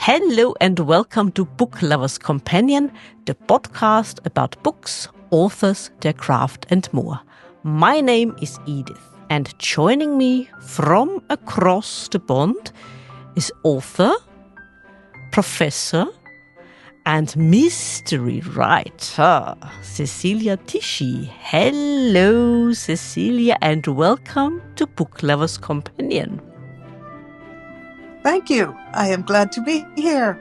Hello and welcome to Book Lovers Companion, the podcast about books, authors, their craft and more. My name is Edith, and joining me from across the pond is author, professor and mystery writer Cecelia Tichi. Hello Cecelia and welcome to Book Lovers Companion. Thank you. I am glad to be here.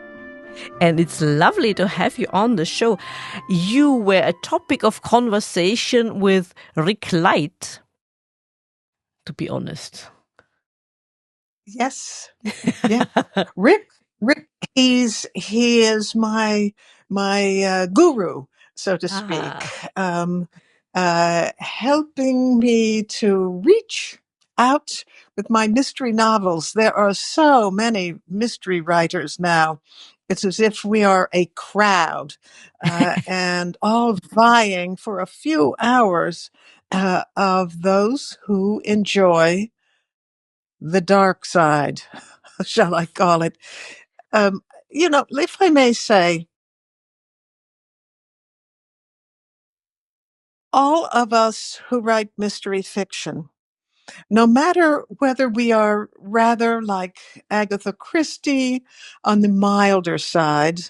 And it's lovely to have you on the show. You were a topic of conversation with Rick Light, to be honest. Yes. Yeah. Rick, he is my guru, so to speak, helping me to reach out with my mystery novels. There are so many mystery writers now. It's as if we are a crowd and all vying for a few hours of those who enjoy the dark side, shall I call it. If I may say, all of us who write mystery fiction, no matter whether we are rather like Agatha Christie on the milder side,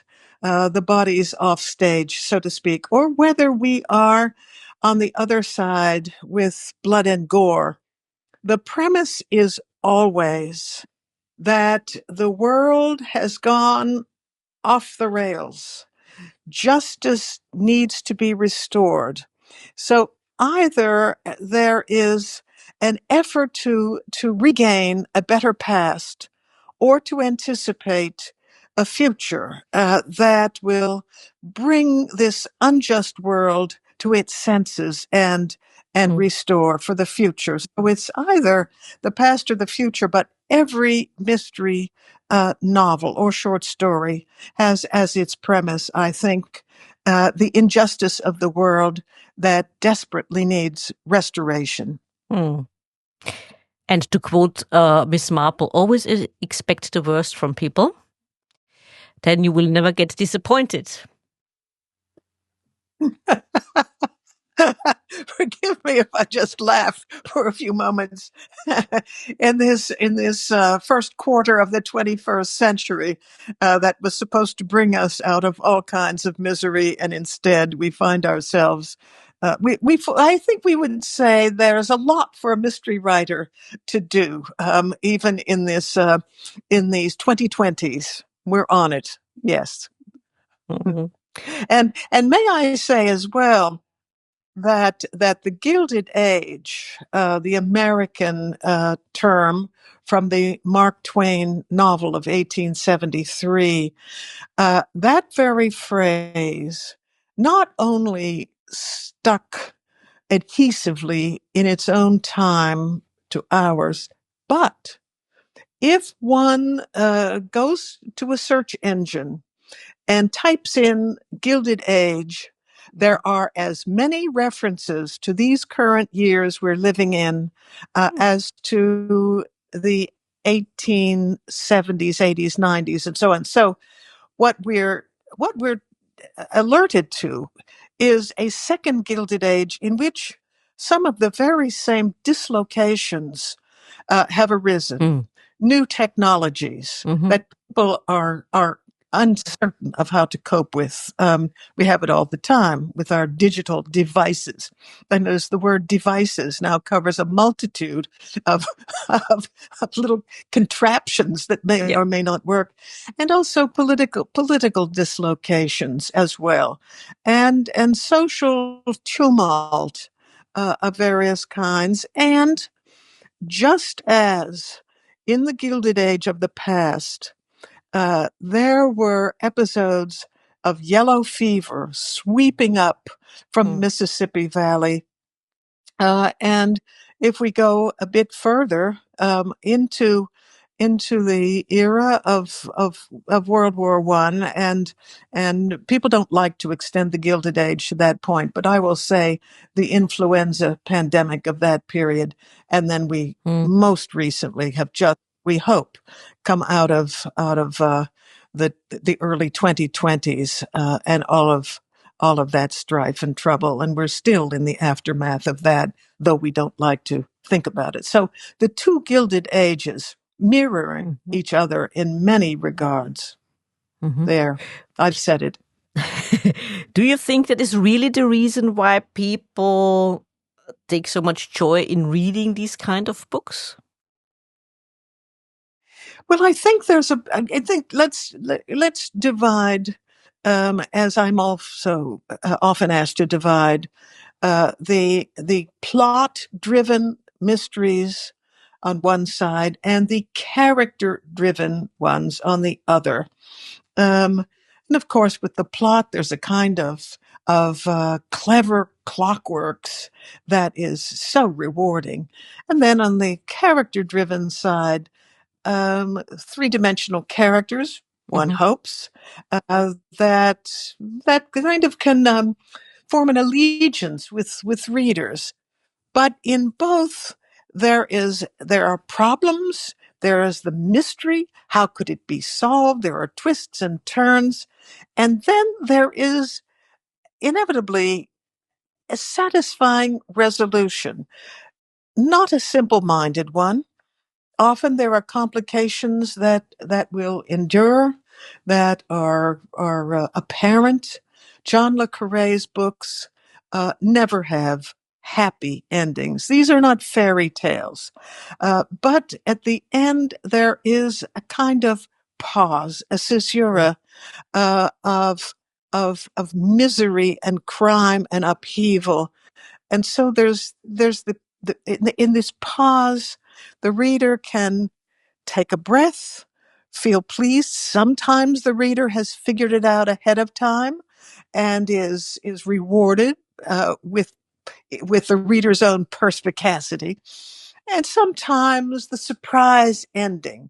the body's off stage, so to speak, or whether we are on the other side with blood and gore, the premise is always that the world has gone off the rails. Justice needs to be restored. So either there is an effort to regain a better past or to anticipate a future that will bring this unjust world to its senses and restore for the future. So it's either the past or the future, but every mystery novel or short story has as its premise, I think, the injustice of the world that desperately needs restoration. Mm. And to quote Miss Marple, always expect the worst from people. Then you will never get disappointed. Forgive me if I just laugh for a few moments. in this first quarter of the 21st century, that was supposed to bring us out of all kinds of misery, and instead we find ourselves. I think we would say there's a lot for a mystery writer to do, even in these 2020s. We're on it, yes. Mm-hmm. And may I say as well, that the Gilded Age, the American term from the Mark Twain novel of 1873, that very phrase not only stuck adhesively in its own time to ours, but if one goes to a search engine and types in Gilded Age, there are as many references to these current years we're living in as to the 1870s, 80s, 90s, and so on. So what we're alerted to is a second Gilded Age in which some of the very same dislocations have arisen. New technologies that people are uncertain of how to cope with. We have it all the time with our digital devices. I notice the word devices now covers a multitude of little contraptions that may or may not work, and also political dislocations as well, and social tumult of various kinds. And just as in the Gilded Age of the past, there were episodes of yellow fever sweeping up from Mississippi Valley. And if we go a bit further into the era of World War I, and people don't like to extend the Gilded Age to that point, but I will say the influenza pandemic of that period, and then we most recently have just, we hope, come out of the early 2020s and all of that strife and trouble, and we're still in the aftermath of that, though we don't like to think about it. So the two Gilded Ages mirroring each other in many regards. There, I've said it. Do you think that is really the reason why people take so much joy in reading these kind of books? Well, I think let's divide, as I'm also often asked to divide, the plot-driven mysteries on one side and the character-driven ones on the other. And of course, with the plot, there's a kind of clever clockworks that is so rewarding. And then on the character-driven side, three-dimensional characters, one hopes, that kind of can form an allegiance with readers. But in both, there are problems. There is the mystery. How could it be solved? There are twists and turns. And then there is inevitably a satisfying resolution, not a simple-minded one. Often there are complications that will endure, that are apparent. John le Carré's books never have happy endings. These are not fairy tales. But at the end, there is a kind of pause, a caesura of misery and crime and upheaval. And so there's in this pause, the reader can take a breath, feel pleased. Sometimes the reader has figured it out ahead of time and is rewarded with the reader's own perspicacity. And sometimes the surprise ending.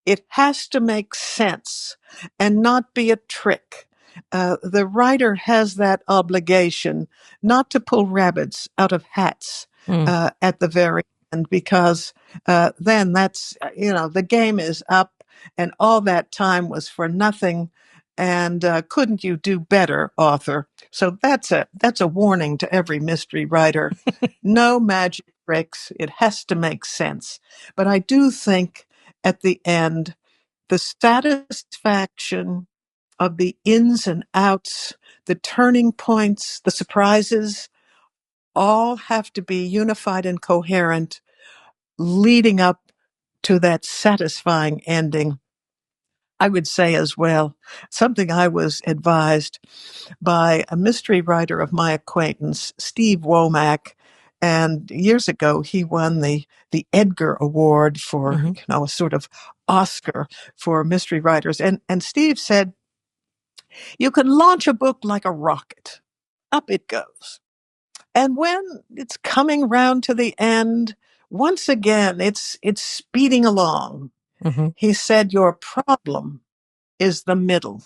It has to make sense and not be a trick. The writer has that obligation not to pull rabbits out of hats at the very end, because then that's, the game is up and all that time was for nothing. And couldn't you do better, author? So that's a warning to every mystery writer. No magic tricks. It has to make sense. But I do think at the end, the satisfaction of the ins and outs, the turning points, the surprises, all have to be unified and coherent, leading up to that satisfying ending. I would say as well, something I was advised by a mystery writer of my acquaintance, Steve Womack. And years ago, he won the Edgar Award for, a sort of Oscar for mystery writers. And Steve said, you can launch a book like a rocket. Up it goes. And when it's coming round to the end, once again, it's speeding along. He said, your problem is the middle.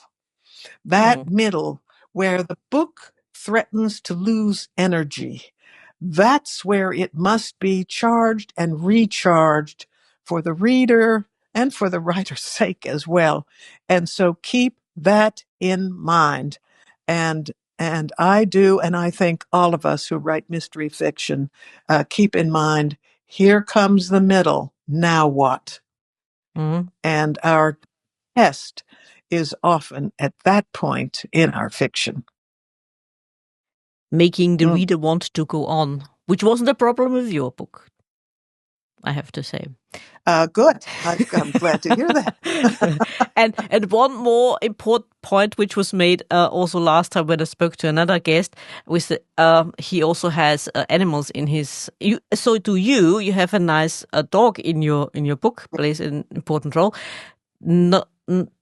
That middle where the book threatens to lose energy. That's where it must be charged and recharged for the reader and for the writer's sake as well. And so keep that in mind. And I do, and I think all of us who write mystery fiction keep in mind, here comes the middle. Now what? And our test is often at that point in our fiction. Making the reader want to go on, which wasn't a problem with your book, I have to say. Good. I'm glad to hear that. and one more important point, which was made also last time when I spoke to another guest, was he also has animals in his. So do you? You have a nice dog in your book, plays an important role. No,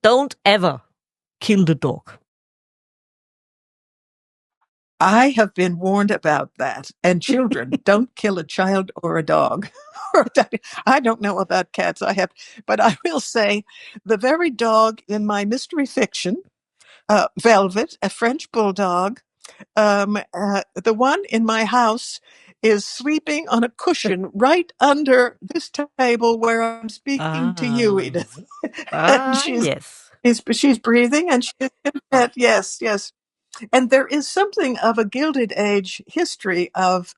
don't ever kill the dog. I have been warned about that. And children, don't kill a child or a dog. I don't know about cats. But I will say the very dog in my mystery fiction, Velvet, a French bulldog, the one in my house is sleeping on a cushion right under this table where I'm speaking to you, Edith. And she's Yes. She's breathing and she's in bed. Yes, yes. And there is something of a Gilded Age history of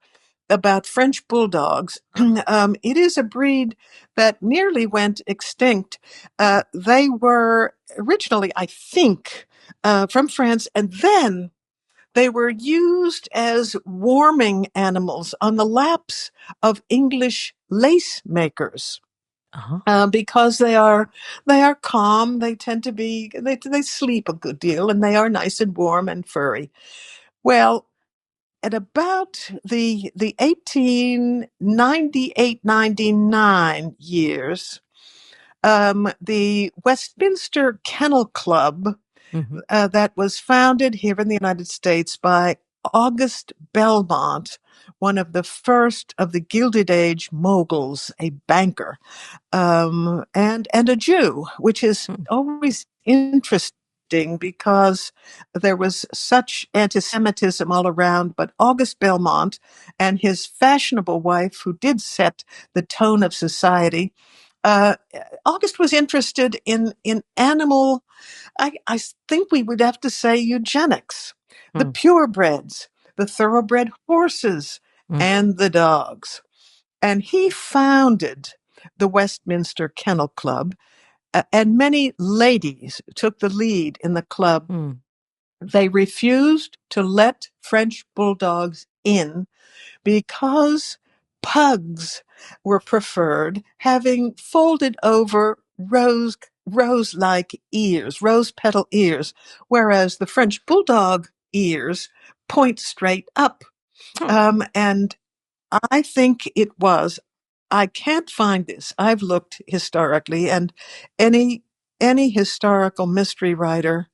about French bulldogs. It is a breed that nearly went extinct. They were originally, I think, from France, and then they were used as warming animals on the laps of English lace makers. Uh-huh. Because they are calm, they tend to be they sleep a good deal, and they are nice and warm and furry. Well, at about the 1898-99 years, the Westminster Kennel Club Mm-hmm. that was founded here in the United States by August Belmont, one of the first of the Gilded Age moguls, a banker, and a Jew, which is always interesting because there was such anti-Semitism all around. But August Belmont and his fashionable wife, who did set the tone of society, uh, August was interested in animal. I think we would have to say eugenics, the Mm. purebreds, the thoroughbred horses, Mm. and the dogs. And he founded the Westminster Kennel Club, and many ladies took the lead in the club. Mm. They refused to let French bulldogs in because pugs were preferred, having folded over rose-like ears, rose petal ears, whereas the French bulldog ears point straight up. Hmm. And I think it was. I can't find this. I've looked historically, and any historical mystery writer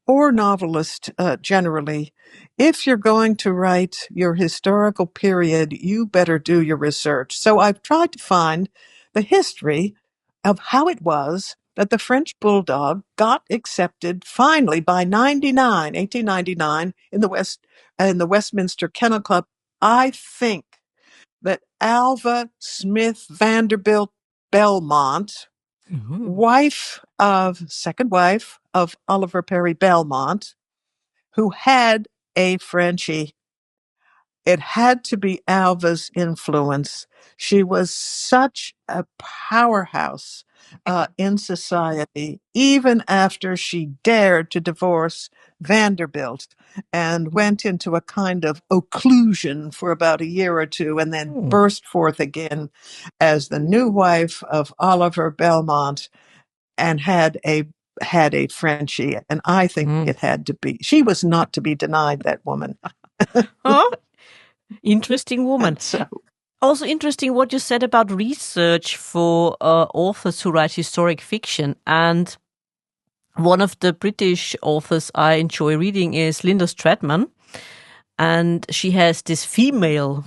or novelist generally, if you're going to write your historical period, you better do your research. So I've tried to find the history of how it was that the French bulldog got accepted finally by 1899 in the Westminster Kennel Club. I think that Alva Smith Vanderbilt Belmont, Mhm. second wife of Oliver Perry Belmont, who had a Frenchie. It had to be Alva's influence. She was such a powerhouse in society, even after she dared to divorce Vanderbilt and went into a kind of occlusion for about a year or two and then Mm. burst forth again as the new wife of Oliver Belmont and had a Frenchie. And I think Mm. it had to be. She was not to be denied, that woman. Oh, interesting woman. And so Also interesting what you said about research for authors who write historic fiction. And one of the British authors I enjoy reading is Linda Stratman. And she has this female,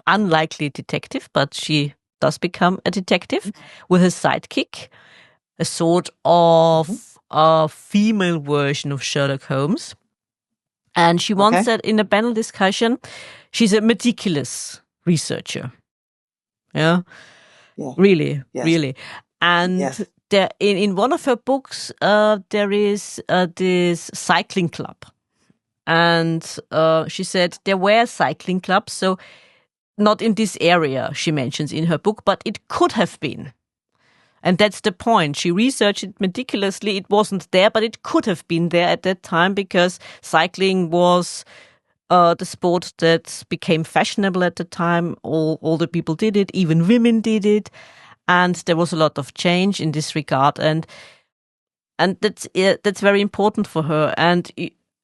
unlikely detective, but she does become a detective with a sidekick, a sort of a female version of Sherlock Holmes. And she once okay. said in a panel discussion, she's a meticulous researcher. Yeah, Yeah. really, Yes. really. And Yes. there, in one of her books, there is this cycling club. And she said there were cycling clubs, so not in this area, she mentions in her book, but it could have been. And that's the point. She researched it meticulously. It wasn't there, but it could have been there at that time because cycling was the sport that became fashionable at the time. All the people did it, even women did it. And there was a lot of change in this regard. And that's very important for her. And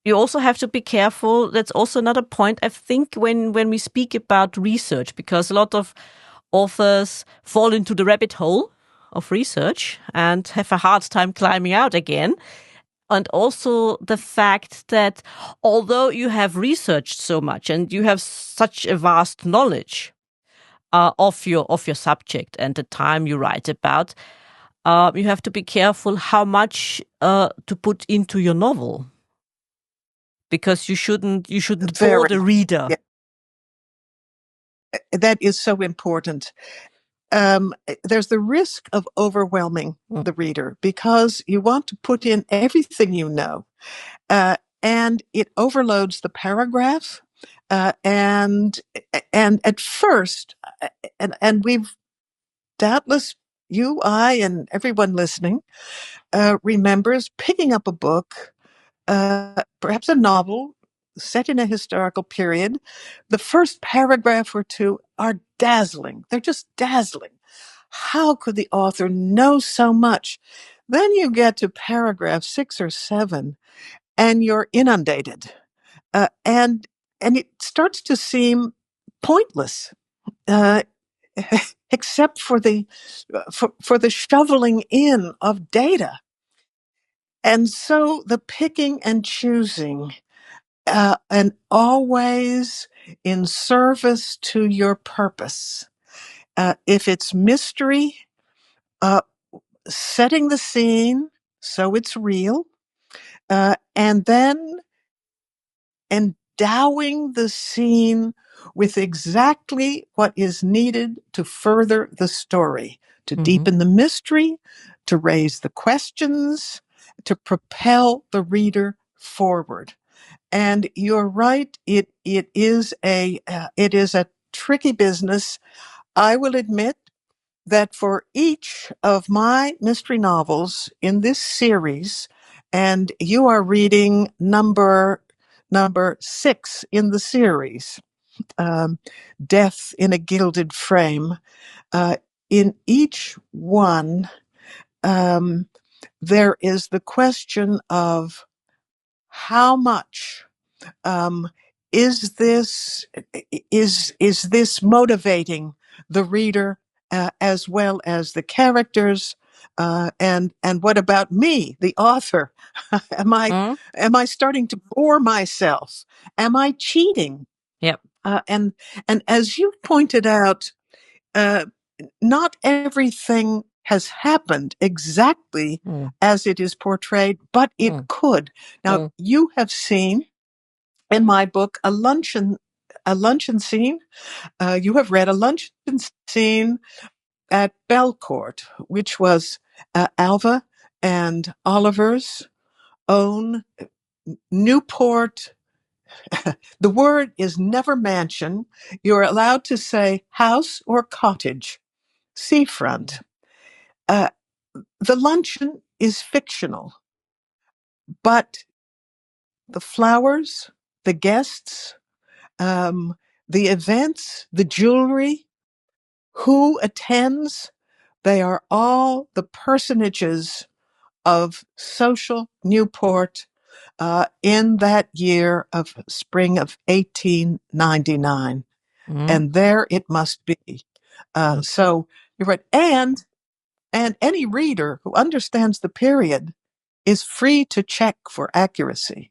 you also have to be careful. That's also another point, I think, when we speak about research, because a lot of authors fall into the rabbit hole of research and have a hard time climbing out again. And also the fact that although you have researched so much and you have such a vast knowledge of your subject and the time you write about, you have to be careful how much to put into your novel, because you shouldn't bore Very. the reader. Yeah. That is so important. there's the risk of overwhelming the reader because you want to put in everything you know, and it overloads the paragraph. And at first, and we've doubtless, you, I, and everyone listening remembers picking up a book, perhaps a novel set in a historical period. The first paragraph or two are dazzling. They're just dazzling. How could the author know so much? Then you get to paragraph 6 or 7, and you're inundated, and it starts to seem pointless, except for the for the shoveling in of data. And so the picking and choosing, and always in service to your purpose. If it's mystery, uh, setting the scene so it's real, and then endowing the scene with exactly what is needed to further the story, to deepen the mystery, to raise the questions, to propel the reader forward. And you're right; it is a tricky business. I will admit that for each of my mystery novels in this series, and you are reading number 6 in the series, Death in a Gilded Frame. In each one, there is the question of how much is this motivating the reader, as well as the characters, and what about me, the author? am I starting to bore myself? Am I cheating? Yep. And as you pointed out, not everything has happened exactly as it is portrayed, but it could. Now, you have seen in my book a luncheon scene. You have read a luncheon scene at Belcourt, which was Alva and Oliver's own Newport. The word is never mansion. You're allowed to say house or cottage, seafront. The luncheon is fictional, but the flowers, the guests, the events, the jewelry, who attends, they are all the personages of social Newport in that year of spring of 1899. And there it must be. So you're right. And any reader who understands the period is free to check for accuracy.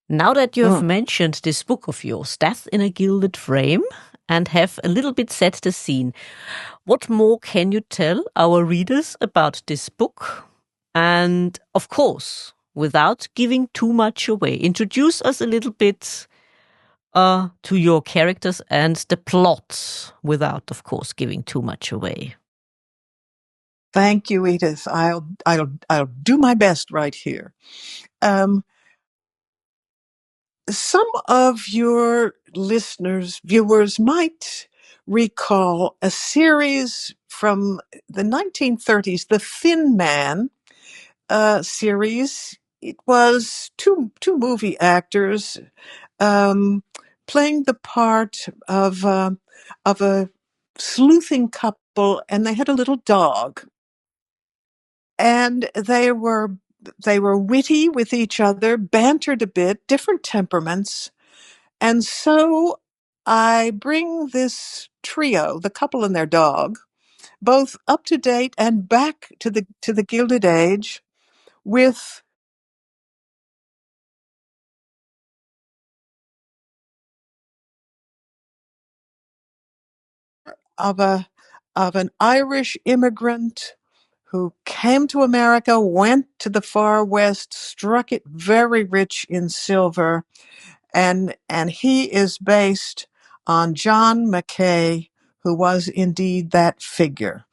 Now that you have mentioned this book of yours, Death in a Gilded Frame, and have a little bit set the scene, what more can you tell our readers about this book? And of course, without giving too much away, introduce us a little bit to your characters and the plot, without, of course, giving too much away. Thank you, Edith. I'll do my best right here. Some of your listeners, viewers might recall a series from the 1930s, the Thin Man series. It was two movie actors playing the part of a sleuthing couple, and they had a little dog. And they were witty with each other, bantered a bit, different temperaments. And so I bring this trio, the couple and their dog, both up to date and back to the Gilded Age, with of an Irish immigrant who came to America, went to the far west, struck it very rich in silver, and he is based on John Mackay, who was indeed that figure.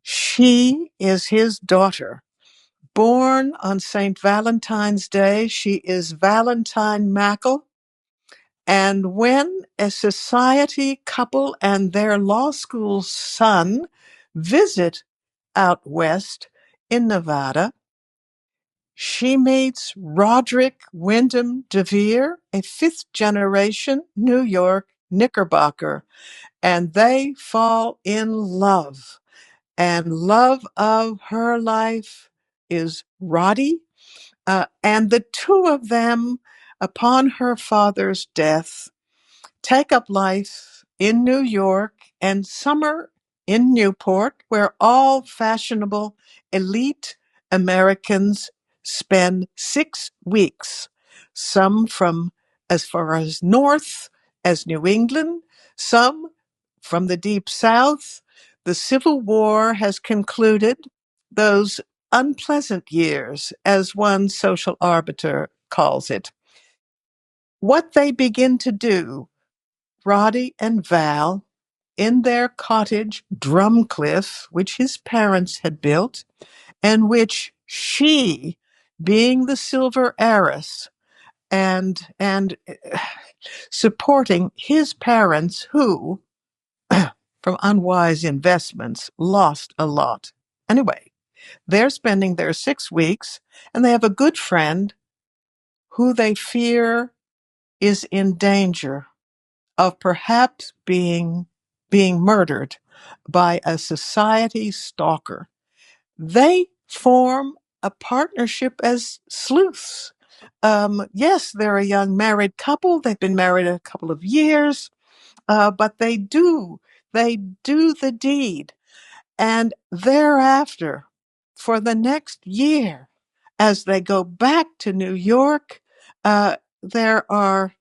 She is his daughter. Born on St. Valentine's Day, she is Valentine Mackle. And when a society couple and their law school son visit out west in Nevada, she meets Roderick Wyndham DeVere, a fifth-generation New York Knickerbocker, and they fall in love. And love of her life is Roddy. And the two of them, upon her father's death, take up life in New York and summer in Newport, where all fashionable elite Americans spend 6 weeks, some from as far as north as New England, some from the deep south. The Civil War has concluded those unpleasant years, as one social arbiter calls it. What they begin to do, Roddy and Val, in their cottage, Drumcliff, which his parents had built, and which she, being the silver heiress and supporting his parents who, from unwise investments, lost a lot. Anyway, they're spending their 6 weeks, and they have a good friend who they fear is in danger of perhaps being murdered by a society stalker. They form a partnership as sleuths. Yes, they're a young married couple. They've been married a couple of years, but they do the deed. And thereafter, for the next year, as they go back to New York, there are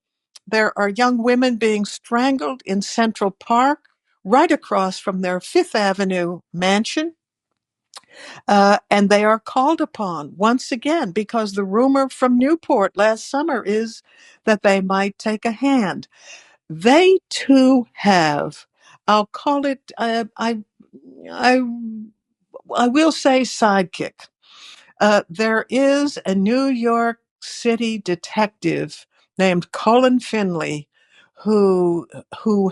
young women being strangled in Central Park, right across from their Fifth Avenue mansion. And they are called upon once again because the rumor from Newport last summer is that they might take a hand. They too have, I'll call it, I will say sidekick. There is a New York City detective named Colin Finley who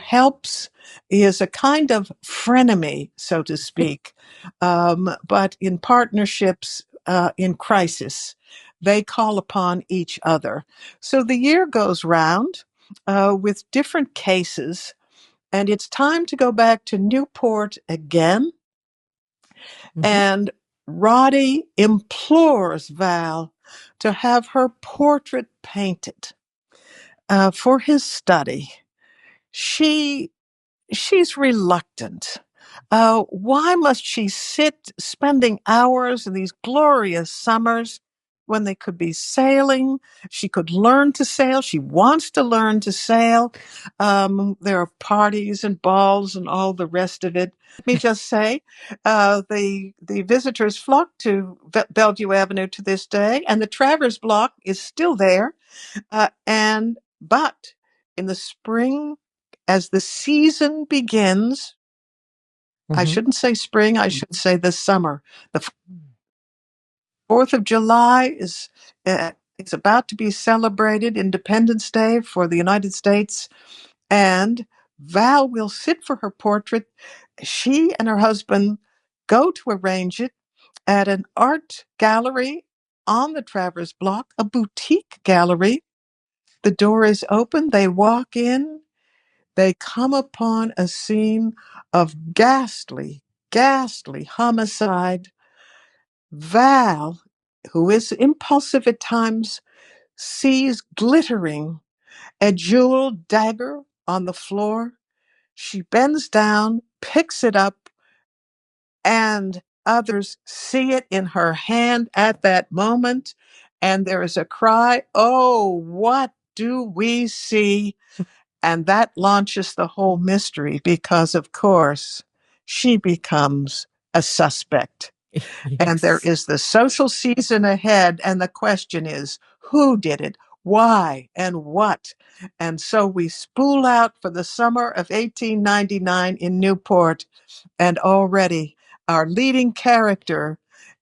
helps. He is a kind of frenemy, so to speak, but in partnerships in crisis, they call upon each other. So the year goes round with different cases, and it's time to go back to Newport again. Mm-hmm. And Roddy implores Val to have her portrait painted for his study. She's reluctant. Why must she sit spending hours in these glorious summers when they could be sailing? She could learn to sail. She wants to learn to sail. There are parties and balls and all the rest of it. Let me just say, the visitors flock to Bellevue Avenue to this day, and the Travers Block is still there. But in the spring, as the season begins, I shouldn't say spring, I should say the summer. The 4th of July is it's about to be celebrated, Independence Day for the United States, and Val will sit for her portrait. She and her husband go to arrange it at an art gallery on the Travers Block, a boutique gallery. The door is open, they walk in. They come upon a scene of ghastly homicide. Val, who is impulsive at times, sees glittering a jeweled dagger on the floor. She bends down, picks it up, and others see it in her hand at that moment. And there is a cry, "Oh, what do we see?" And that launches the whole mystery because, of course, she becomes a suspect. Yes. And there is the social season ahead. And the question is, who did it? Why and what? And so we spool out for the summer of 1899 in Newport, and already our leading character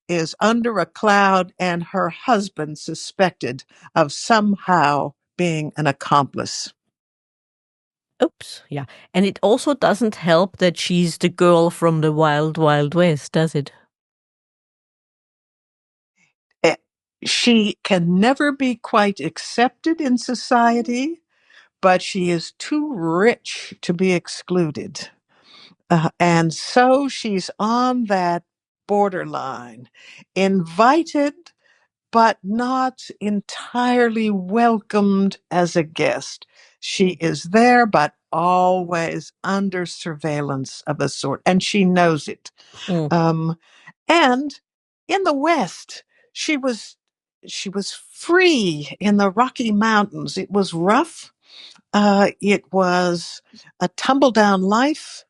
is under a cloud and her husband suspected of somehow being an accomplice. Oops, yeah. And it also doesn't help that she's the girl from the Wild Wild West, does it? She can never be quite accepted in society, but she is too rich to be excluded. And so she's on that borderline, invited, but not entirely welcomed as a guest. She is there, but always under surveillance of a sort, and she knows it. Mm. And in the West, she was she was free in the Rocky Mountains. It was rough. It was a tumble down life.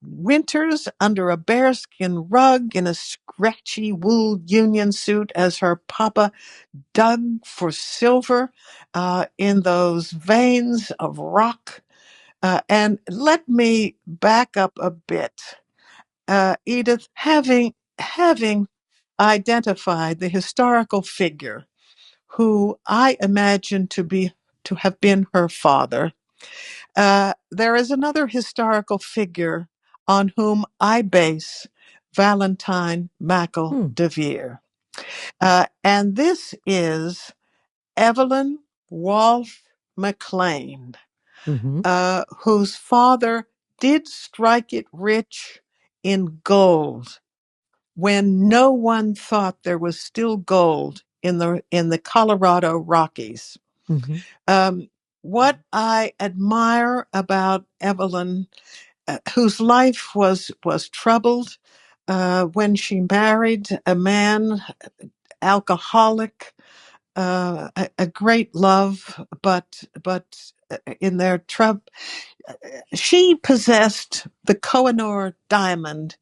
Winters under a bearskin rug in a scratchy wool union suit as her papa dug for silver in those veins of rock. And let me back up a bit. Edith, having identified the historical figure who I imagine to have been her father, there is another historical figure on whom I base Valentine Mackle Mm. de Vere. And this is Evelyn Walsh McLean, Mm-hmm. whose father did strike it rich in gold when no one thought there was still gold in the Colorado Rockies. Mm-hmm. Um, what I admire about Evelyn, whose life was troubled when she married a man, alcoholic, a great love, but in their trouble, she possessed the Kohinoor diamond,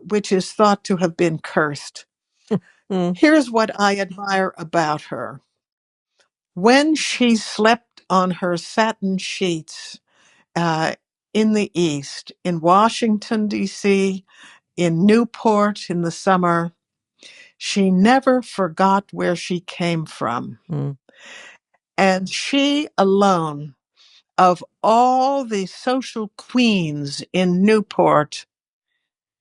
which is thought to have been cursed. Mm. Here's what I admire about her. When she slept on her satin sheets uh, in the East, in Washington, D.C., in Newport in the summer, she never forgot where she came from. Mm. And she alone, of all the social queens in Newport,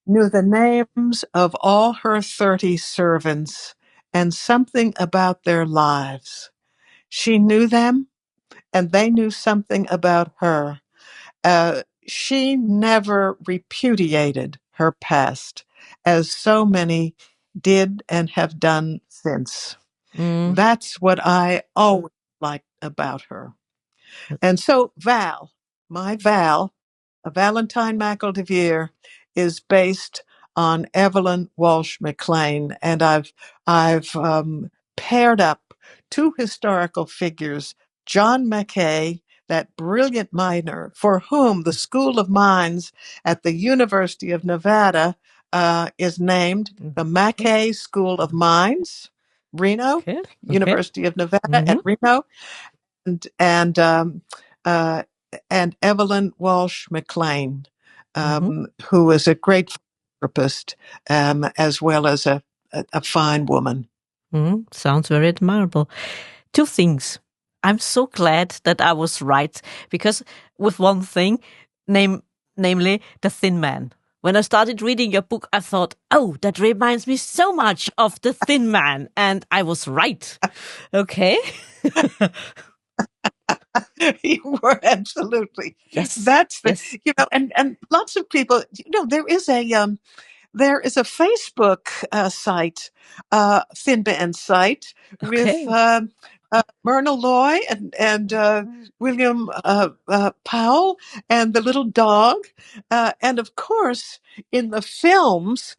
knew the names of all her 30 servants and something about their lives. She knew them, and they knew something about her. She never repudiated her past, as so many did and have done since. Mm. That's what I always liked about her. And so my Val, Valentine McEldevier, is based on Evelyn Walsh McLean, and I've paired up two historical figures, John Mackay, that brilliant miner for whom the School of Mines at the University of Nevada is named the Okay. Mackay School of Mines, Reno, Okay. Okay. University of Nevada Mm-hmm. at Reno, and and um, uh, and Evelyn Walsh McLean, Mm-hmm. who is a great therapist as well as a fine woman. Mm-hmm. Sounds very admirable. Two things. I'm so glad that I was right because with one thing, namely the Thin Man. When I started reading your book, I thought, oh, that reminds me so much of the Thin Man, and I was right. Okay. You were absolutely. Yes. That's the Yes. and lots of people. There is a Facebook site, Thin Man site, with Okay. Myrna Loy and William Powell and the little dog. And of course, in the films,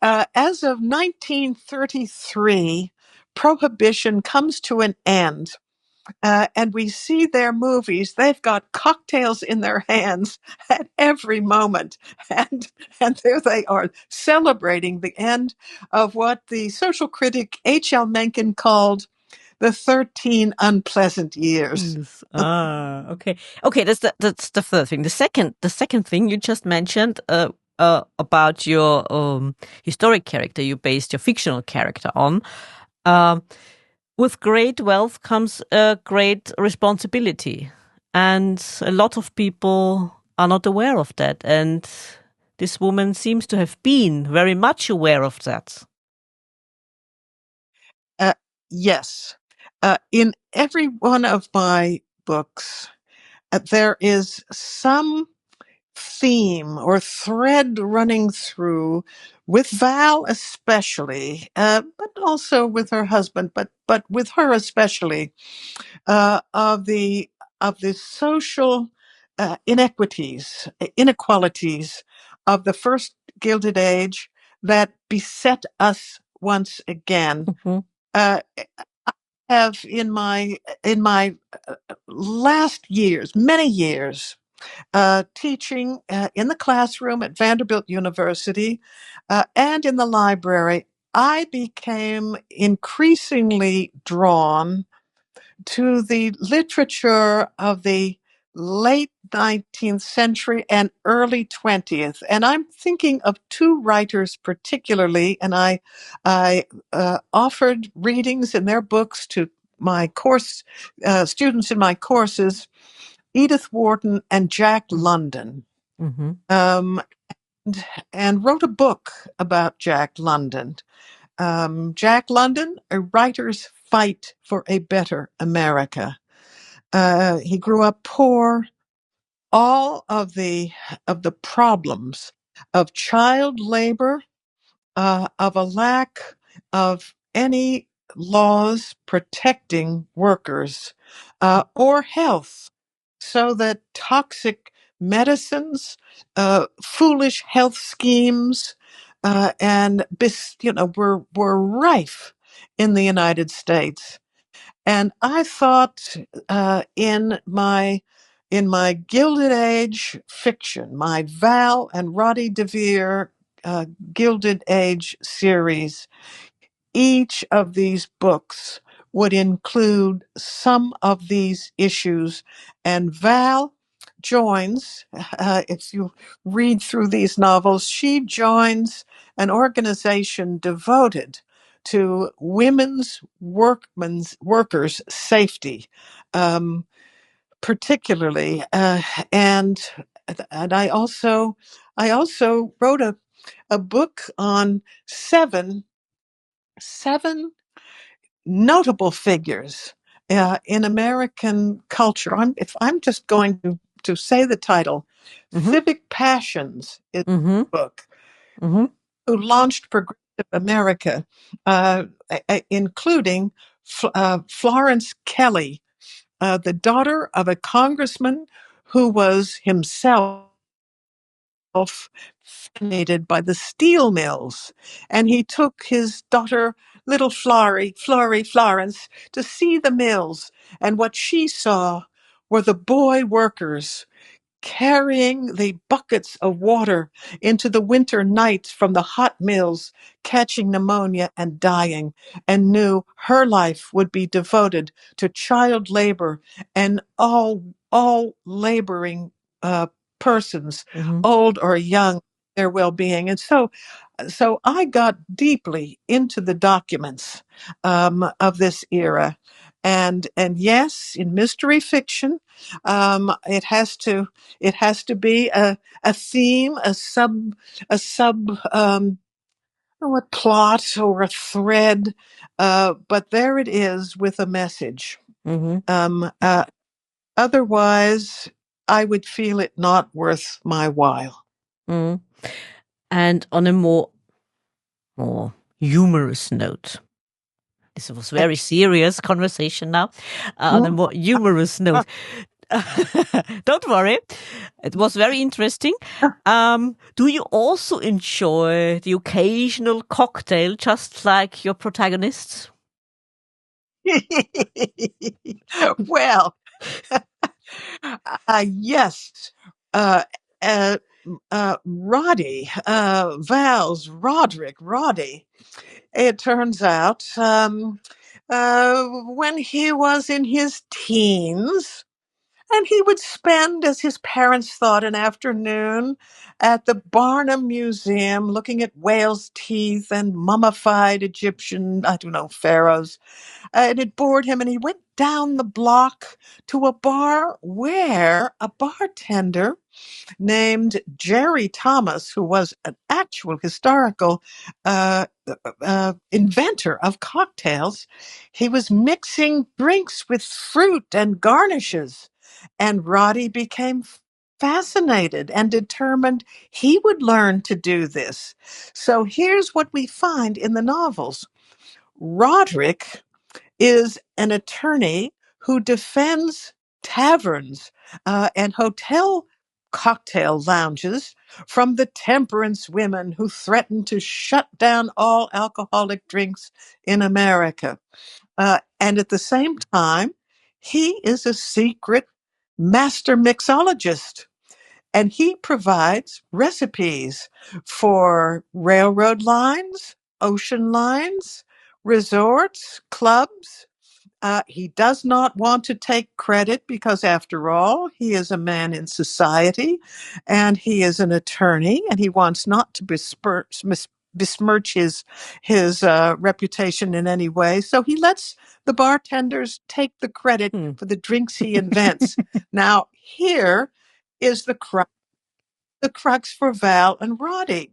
as of 1933, Prohibition comes to an end. And we see their movies. They've got cocktails in their hands at every moment, and there they are celebrating the end of what the social critic H.L. Mencken called the 13 unpleasant years. Yes. Okay. Okay, that's the first thing. The second thing you just mentioned about your historic character you based your fictional character on. Um, with great wealth comes a great responsibility, and a lot of people are not aware of that. And this woman seems to have been very much aware of that. Yes. In every one of my books, there is some theme or thread running through, with Val especially, but also with her husband, but with her especially, of the social inequalities of the first Gilded Age that beset us once again. Mm-hmm. I have in my last years, many years, teaching in the classroom at Vanderbilt University and in the library, I became increasingly drawn to the literature of the late 19th century and early 20th. And I'm thinking of two writers particularly, and I offered readings in their books to my course students in my courses, Edith Wharton and Jack London, Mm-hmm. and wrote a book about Jack London. Jack London, A Writer's Fight for a Better America. He grew up poor. All of the problems of child labor, of a lack of any laws protecting workers or health, so that toxic medicines, foolish health schemes, and were rife in the United States. And I thought, in my Gilded Age fiction, my Val and Roddy DeVere Gilded Age series, each of these books would include some of these issues. And Val joins, if you read through these novels, she joins an organization devoted to workers' safety, particularly, and I also wrote a book on seven notable figures in American culture. If I'm just going to say the title, Mm-hmm. Civic Passions is Mm-hmm. the book, Mm-hmm. who launched progressive America, including Florence Kelley, the daughter of a congressman who was himself fascinated by the steel mills. And he took his daughter, little Florence, to see the mills. And what she saw were the boy workers carrying the buckets of water into the winter nights from the hot mills, catching pneumonia and dying, and knew her life would be devoted to child labor and all laboring persons, Mm-hmm. old or young, their well-being. And so I got deeply into the documents of this era. And yes, in mystery fiction, it has to be a theme, a sub what plot or a thread, but there it is with a message. Mm-hmm. Otherwise, I would feel it not worth my while. Mm. And on a more humorous note, this was very serious conversation now. On a more humorous note, don't worry, it was very interesting. Do you also enjoy the occasional cocktail, just like your protagonists? Well, yes. Uh, uh, Roddy, it turns out, when he was in his teens. And he would spend, as his parents thought, an afternoon at the Barnum Museum looking at whale's teeth and mummified Egyptian, I don't know, pharaohs. And it bored him, and he went down the block to a bar where a bartender named Jerry Thomas, who was an actual historical inventor of cocktails, he was mixing drinks with fruit and garnishes. And Roddy became fascinated and determined he would learn to do this. So here's what we find in the novels. Roderick is an attorney who defends taverns and hotel cocktail lounges from the temperance women who threaten to shut down all alcoholic drinks in America. And at the same time, he is a secret master mixologist. And he provides recipes for railroad lines, ocean lines, resorts, clubs. He does not want to take credit because, after all, he is a man in society and he is an attorney and he wants not to besmirch his reputation in any way. So he lets the bartenders take the credit for the drinks he invents. Now, here is the crux for Val and Roddy.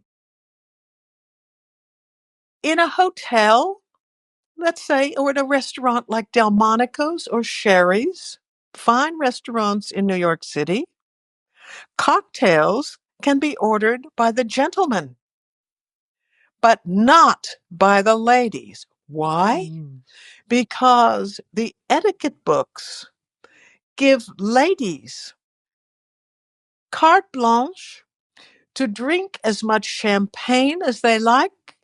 In a hotel, let's say, or at a restaurant like Delmonico's or Sherry's, fine restaurants in New York City, cocktails can be ordered by the gentlemen, but not by the ladies. Why? Because the etiquette books give ladies carte blanche to drink as much champagne as they like,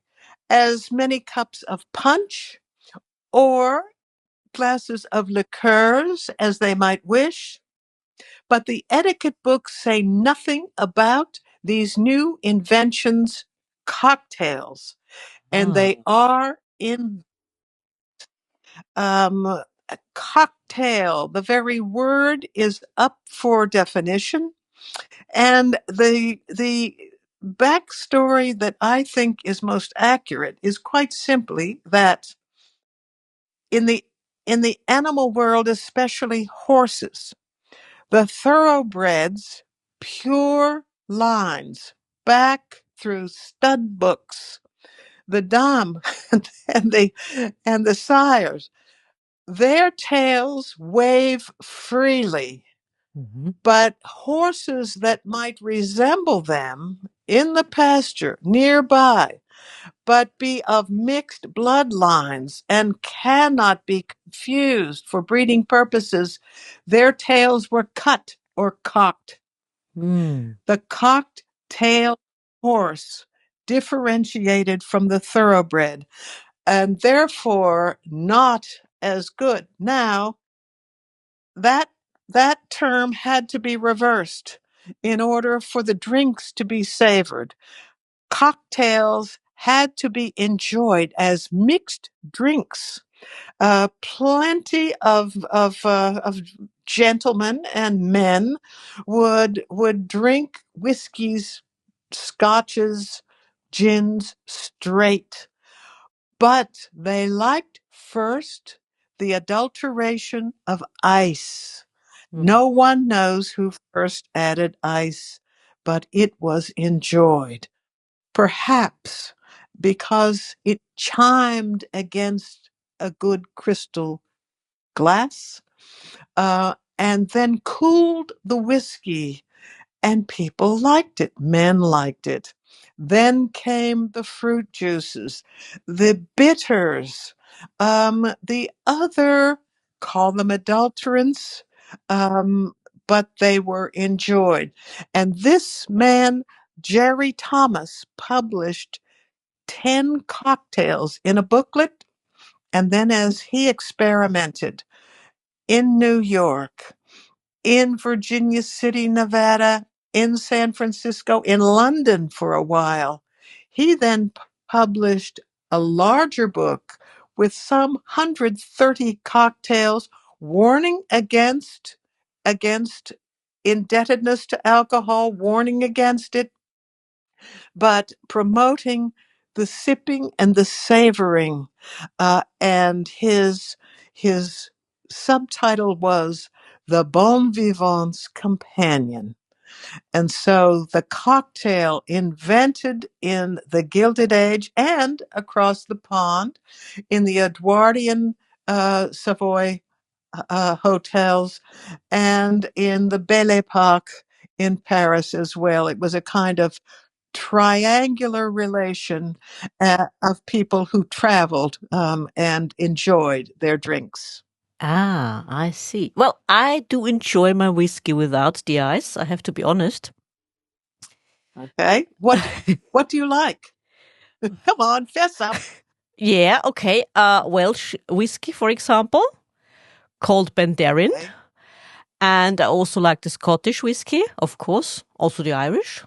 as many cups of punch, or glasses of liqueurs as they might wish. But the etiquette books say nothing about these new inventions, cocktails. And they are in a cocktail. The very word is up for definition. And the backstory that I think is most accurate is quite simply that in the animal world, especially horses, the thoroughbreds, pure lines back through stud books, the dam and the sires, their tails wave freely. But horses that might resemble them in the pasture nearby, but be of mixed bloodlines and cannot be confused for breeding purposes, their tails were cut or cocked. The cocked tail horse differentiated from the thoroughbred and therefore not as good. Now, that term had to be reversed in order for the drinks to be savored. Cocktails had to be enjoyed as mixed drinks. Plenty of gentlemen and men would drink whiskeys, scotches, gins straight, but they liked first the adulteration of ice. No one knows who first added ice, but it was enjoyed. Perhaps because it chimed against a good crystal glass, and then cooled the whiskey, and people liked it. Men liked it. Then came the fruit juices, the bitters, the other, call them adulterants, but they were enjoyed. And this man, Jerry Thomas, published 10 cocktails in a booklet. And then as he experimented in New York, in Virginia City, Nevada, in San Francisco, in London for a while, he then published a larger book with some 130 cocktails, warning against indebtedness to alcohol, warning against it, but promoting the sipping and the savoring. And his subtitle was The Bon Vivant's Companion. And so the cocktail invented in the Gilded Age and across the pond in the Edwardian Savoy hotels and in the Belle Epoque in Paris as well. It was a kind of triangular relation of people who traveled and enjoyed their drinks. Ah, I see. Well, I do enjoy my whiskey without the ice, I have to be honest. Okay. What do you like? Come on, fess up. Yeah, okay. Welsh whiskey, for example, called Benderyn. Okay. And I also like the Scottish whiskey, of course, also the Irish.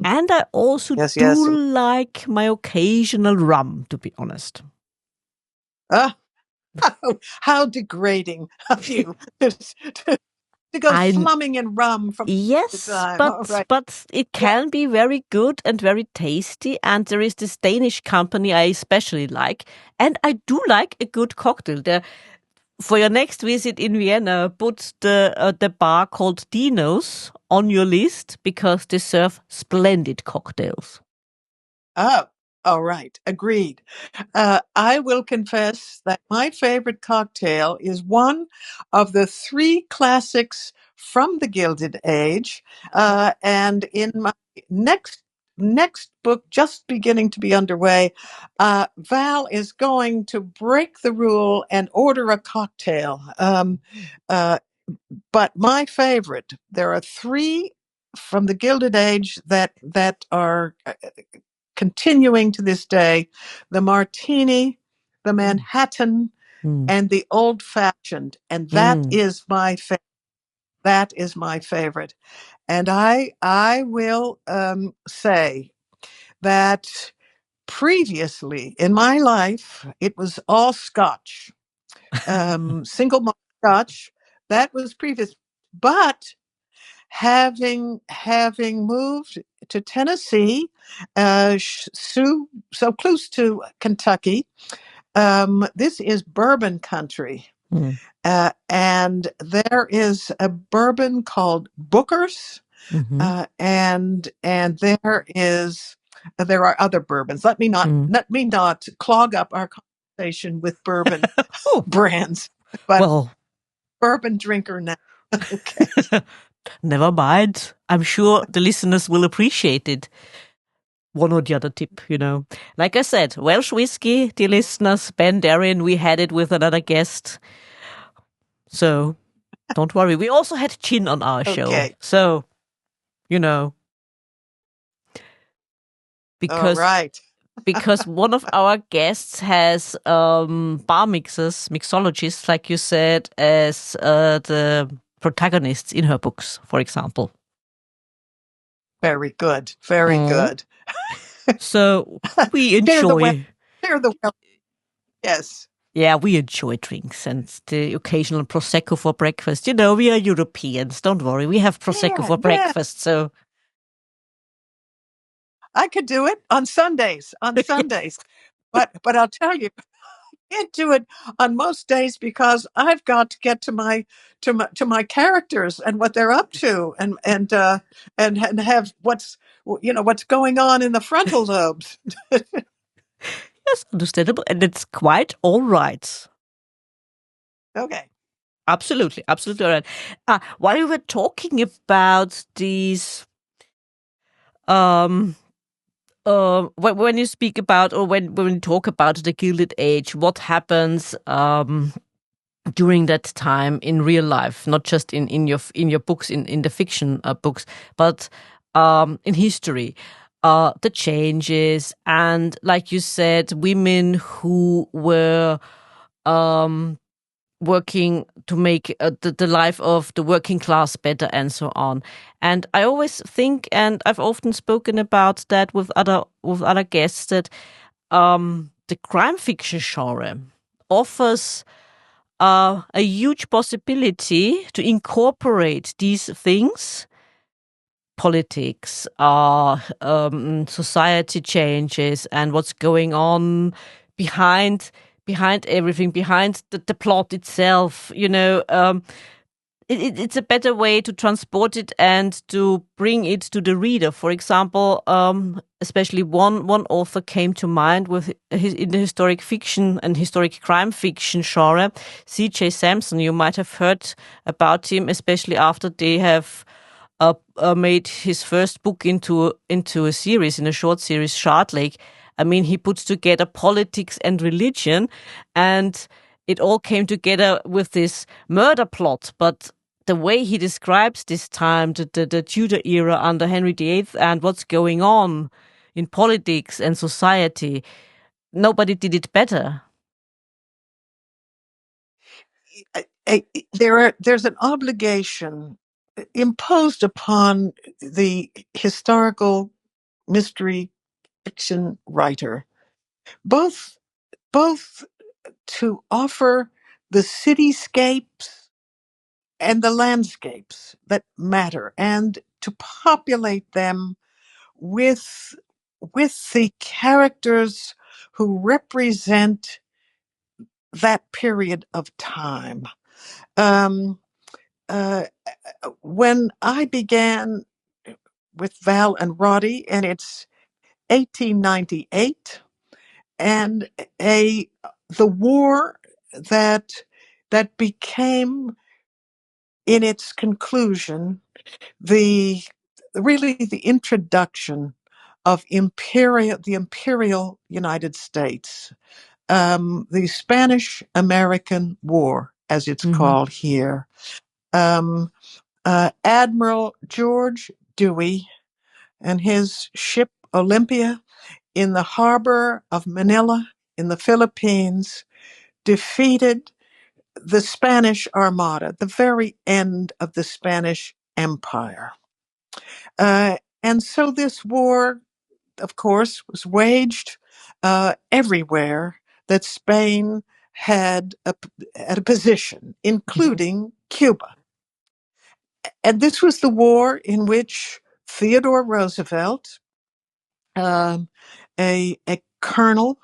And I also Yes. like my occasional rum, to be honest. How degrading of you to go slumming in rum from yes, the time. But it can be very good and very tasty. And there is this Danish company I especially like. And I do like a good cocktail. For your next visit in Vienna, put the bar called Dino's on your list because they serve splendid cocktails. Oh, all right. Agreed. I will confess that my favorite cocktail is one of the three classics from the Gilded Age. And in my next book, just beginning to be underway, Val is going to break the rule and order a cocktail. But my favorite, there are three from the Gilded Age that are continuing to this day: the martini, the Manhattan, and the old fashioned. And that is my favorite. That is my favorite. And I will say that previously in my life, it was all Scotch, single malt Scotch. That was previous. But having moved to Tennessee, so close to Kentucky, this is bourbon country. And there is a bourbon called Booker's, and there are other bourbons. Let me not clog up our conversation with bourbon brands, but bourbon drinker now. Okay. Never mind. I'm sure the listeners will appreciate it. One or the other tip, Like I said, Welsh whiskey, dear listeners, Benderyn, we had it with another guest. So don't worry. We also had gin on our show. So, Because, because one of our guests has bar mixologists, like you said, as the protagonists in her books, for example. Very good. Very good. So we enjoy. Yes. Yeah, we enjoy drinks and the occasional Prosecco for breakfast. We are Europeans. Don't worry. We have Prosecco for breakfast. So I could do it on Sundays. But I'll tell you, I can't do it on most days because I've got to get to my characters and what they're up to and have what's going on in the frontal lobes. Yes, understandable, and it's quite all right. Okay. Absolutely all right. While we were talking about these, when you speak about or when we talk about the Gilded Age, what happens during that time in real life, not just in your books, in the fiction books, but in history. The changes, and like you said, women who were working to make the life of the working class better and so on. And I always think, and I've often spoken about that with other guests, that the crime fiction genre offers a huge possibility to incorporate these things, politics, society changes, and what's going on behind everything, behind the plot itself. It's a better way to transport it and to bring it to the reader. For example, especially one author came to mind in the historic fiction and historic crime fiction genre, C.J. Sampson. You might have heard about him, especially after they have made his first book into a series, in a short series, Shard Lake. I mean, he puts together politics and religion, and it all came together with this murder plot. But the way he describes this time, the Tudor era under Henry VIII, and what's going on in politics and society, nobody did it better. There's an obligation imposed upon the historical mystery fiction writer, both to offer the cityscapes and the landscapes that matter, and to populate them with the characters who represent that period of time. When I began with Val and Roddy, and it's 1898, and the war that became, in its conclusion, the introduction of the imperial United States, the Spanish-American War, as it's called here. Admiral George Dewey and his ship Olympia in the harbor of Manila in the Philippines defeated the Spanish Armada, the very end of the Spanish Empire. And so this war, of course, was waged everywhere that Spain had a position, including Cuba. And this was the war in which Theodore Roosevelt, a colonel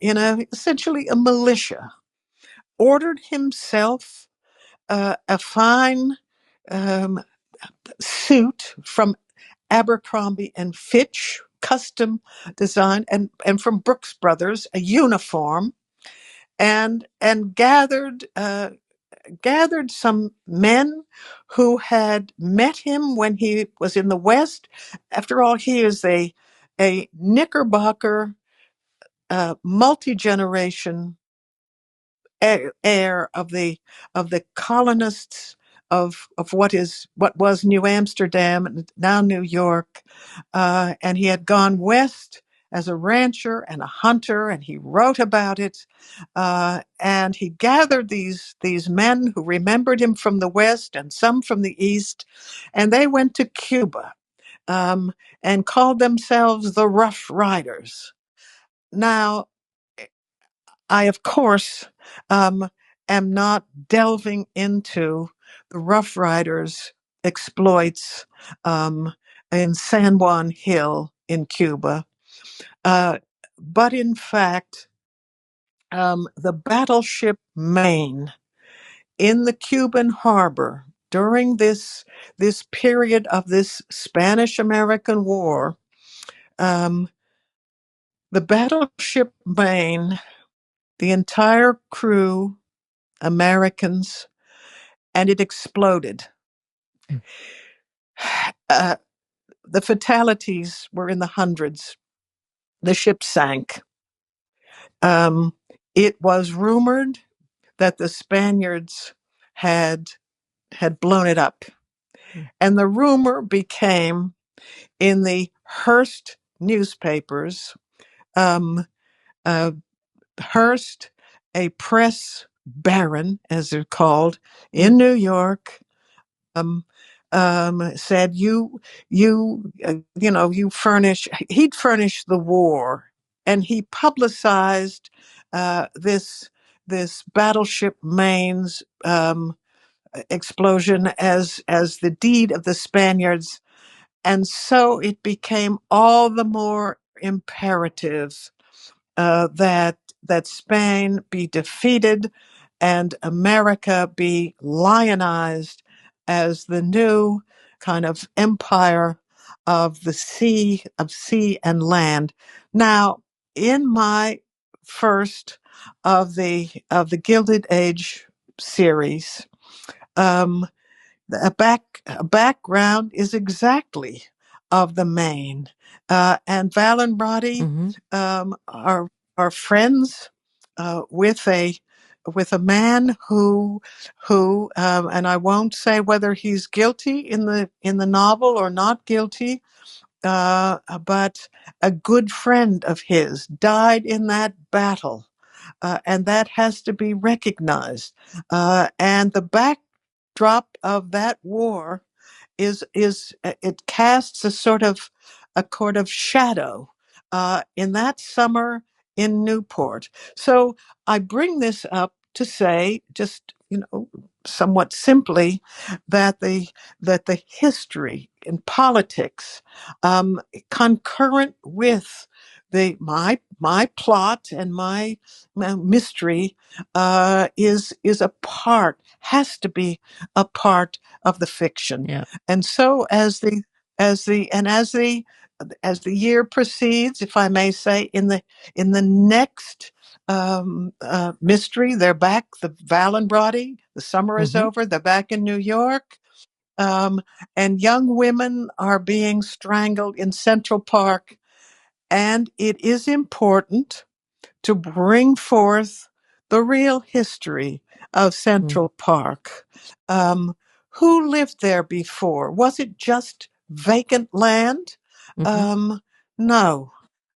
in essentially a militia, ordered himself a fine suit from Abercrombie and Fitch, custom designed, and from Brooks Brothers, a uniform, and gathered some men who had met him when he was in the West. After all, he is a Knickerbocker, multi-generation heir of the colonists of what was New Amsterdam and now New York, and he had gone west as a rancher and a hunter, and he wrote about it, and he gathered these men who remembered him from the West and some from the East, and they went to Cuba and called themselves the Rough Riders. Now, I, of course, am not delving into the Rough Riders' exploits in San Juan Hill in Cuba. But in fact, the battleship Maine in the Cuban harbor during this period of this Spanish-American War, the battleship Maine, the entire crew, Americans, and it exploded. The fatalities were in the hundreds. The ship sank. It was rumored that the Spaniards had blown it up. And the rumor became, in the Hearst newspapers, Hearst, a press baron, as they're called, in New York, said, you furnish, he'd furnish the war and he publicized this battleship Maine's explosion as the deed of the Spaniards, and so it became all the more imperative that Spain be defeated and America be lionized as the new kind of empire of the sea and land. Now, in my first of the Gilded Age series, um, a background is exactly of the Maine, and Val and Roddy are friends with a man who and I won't say whether he's guilty in the novel or not guilty, but a good friend of his died in that battle. And that has to be recognized. And the backdrop of that war is it casts a sort of shadow in that summer in Newport. So I bring this up to say, just somewhat simply, that the history in politics, concurrent with my plot and my mystery, is has to be a part of the fiction. Yeah. And so as the year proceeds, if I may say, in the next mystery, they're back. The Val and Brody, the summer is over. They're back in New York, and young women are being strangled in Central Park. And it is important to bring forth the real history of Central Park. Who lived there before? Was it just vacant land? No.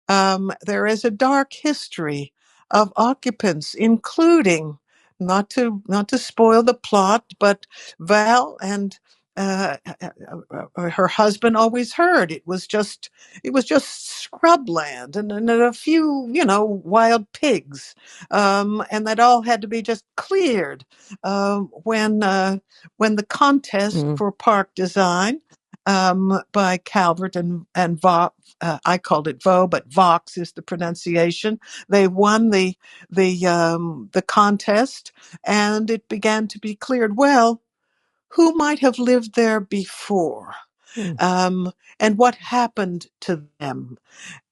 There is a dark history of occupants, including, not to spoil the plot, but Val and her husband always heard it was just scrubland and a few wild pigs, and that all had to be just cleared when the contest for park design by Calvert and Vox. I called it Vaux, but Vox is the pronunciation. They won the contest, and it began to be cleared. Well, who might have lived there before, and what happened to them,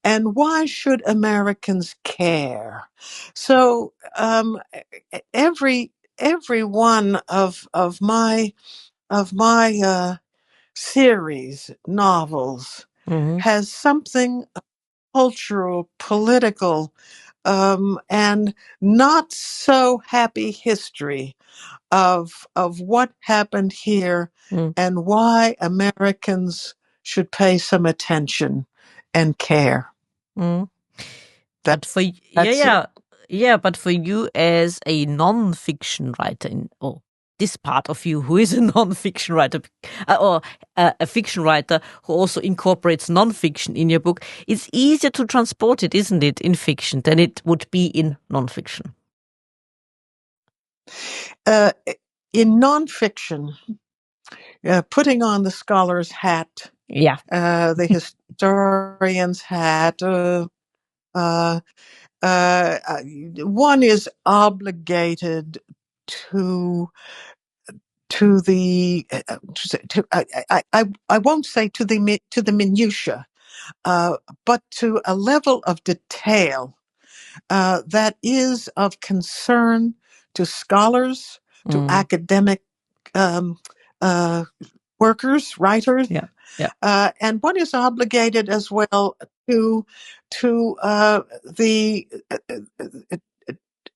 and why should Americans care? So every one of my series novels has something cultural, political, and not so happy history of what happened here and why Americans should pay some attention and care. But for but for you as a non-fiction writer, this part of you who is a non-fiction writer or a fiction writer who also incorporates non-fiction in your book, it's easier to transport it, isn't it, in fiction than it would be in non-fiction? In non-fiction, putting on the scholar's hat, the historian's hat, one is obligated to the I won't say to the minutia, but to a level of detail that is of concern to scholars, to academic workers, writers, and one is obligated as well to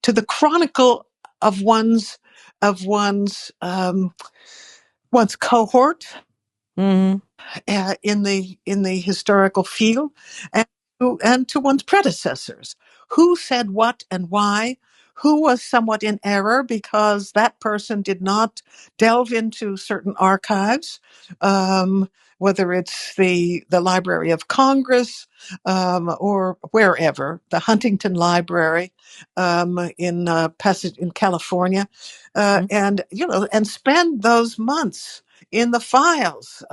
the chronicle of one's cohort in the historical field, and to one's predecessors, who said what and why, who was somewhat in error because that person did not delve into certain archives, whether it's the Library of Congress or wherever, the Huntington Library in California, and and spend those months in the files.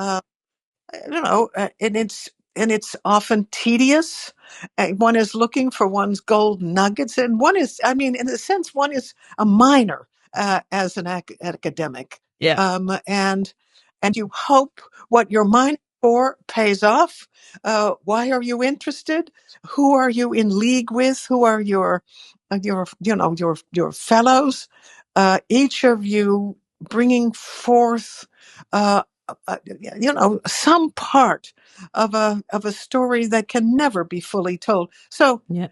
And it's often tedious. One is looking for one's gold nuggets, and one is, I mean, in a sense, one is a miner as an academic. Yeah. And you hope what you're mining for pays off. Why are you interested? Who are you in league with? Who are your fellows? Each of you bringing forth. Some part of a story that can never be fully told. So Yeah.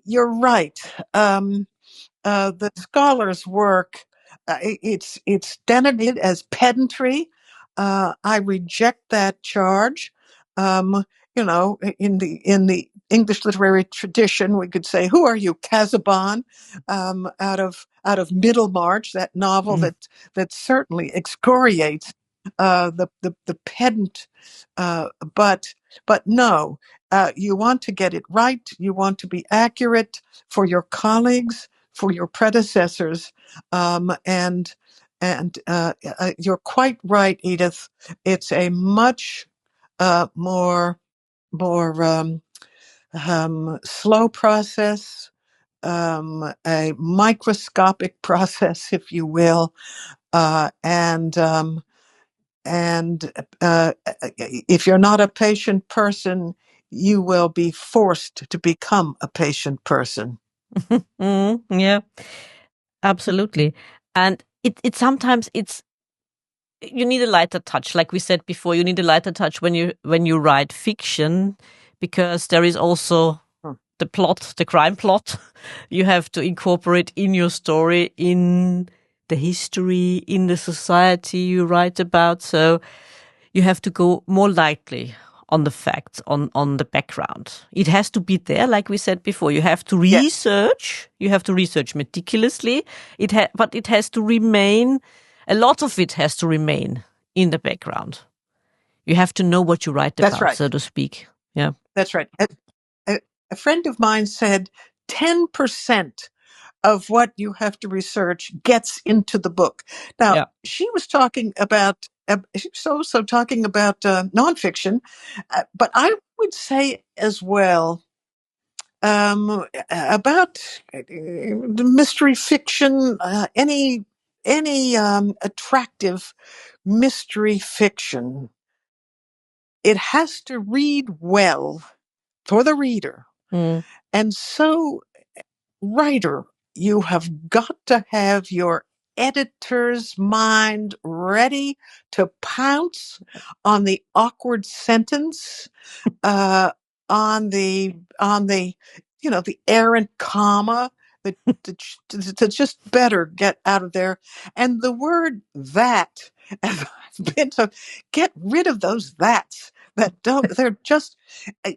You're right. The scholar's work, it's denoted as pedantry. I reject that charge. In the English literary tradition, we could say, "Who are you, Casaubon?" Out of Middlemarch, that novel that certainly excoriates the pedant. But no, you want to get it right. You want to be accurate for your colleagues, for your predecessors, and you're quite right, Edith. It's a much more slow process, a microscopic process, if you will, and if you're not a patient person, you will be forced to become a patient person. Yeah, absolutely. And it sometimes you need a lighter touch. Like we said before, you need a lighter touch when you write fiction, because there is also the plot, the crime plot. You have to incorporate in your story, in the history, in the society you write about. So you have to go more lightly on the facts, on the background. It has to be there, like we said before. You have to research. You have to research meticulously. But it has to remain. A lot of it has to remain in the background. You have to know what you write That's about, right. so to speak. Yeah, That's right. A friend of mine said 10% of what you have to research gets into the book. Now, she was talking about, she was also talking about nonfiction, but I would say as well about the mystery fiction, any attractive mystery fiction. It has to read well for the reader. And so, writer, you have got to have your editor's mind ready to pounce on the awkward sentence, on the the errant comma that to just better get out of there. And the word that, as I've been to, get rid of those that's that don't, they're just,